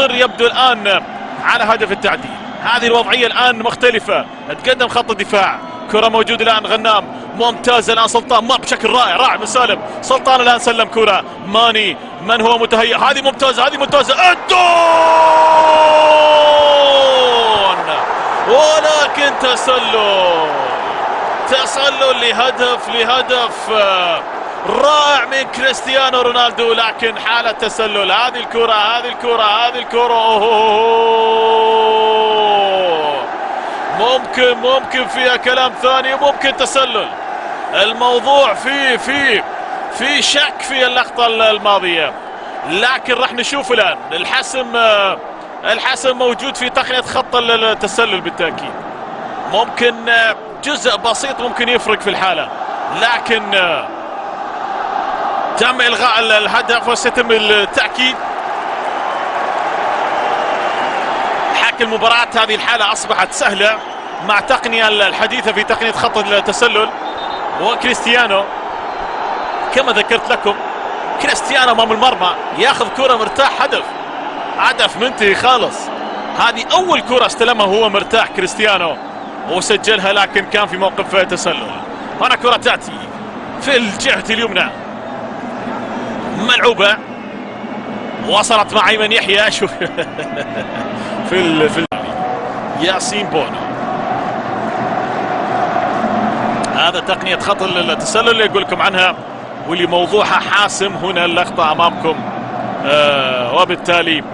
نصر يبدو الآن على هدف التعديل. هذه الوضعية الآن مختلفة، تقدم خط الدفاع، كرة موجودة الآن غنام ممتازة الآن سلطان مر بشكل رائع من سالم. سلطان الآن سلم كرة ماني، من هو متهيأ، هذه ممتازة الدون، ولكن تسلل لهدف رائع من كريستيانو رونالدو، لكن حالة تسلل. هذه الكرة ممكن فيها كلام ثاني، ممكن تسلل. الموضوع في شك في اللقطة الماضية، لكن راح نشوف الآن الحسم موجود في تقنية خط التسلل بالتأكيد. ممكن جزء بسيط ممكن يفرق في الحالة، لكن تم إلغاء الهدف وسيتم التأكيد. حك المباراة هذه الحالة أصبحت سهلة مع التقنية الحديثة في تقنية خط التسلل. وكريستيانو كما ذكرت لكم، كريستيانو امام المرمى ياخذ كرة مرتاح، هدف منتهي خالص. هذه أول كرة استلمها هو مرتاح كريستيانو وسجلها، لكن كان في موقف تسلل. هنا كرة تأتي في الجهة اليمنى ملعوبة، وصلت مع أيمن يحيى. شوف في ياسين بونو. هذا تقنية خط التسلل اللي يقول لكم عنها واللي موضوعها حاسم. هنا اللقطة أمامكم، وبالتالي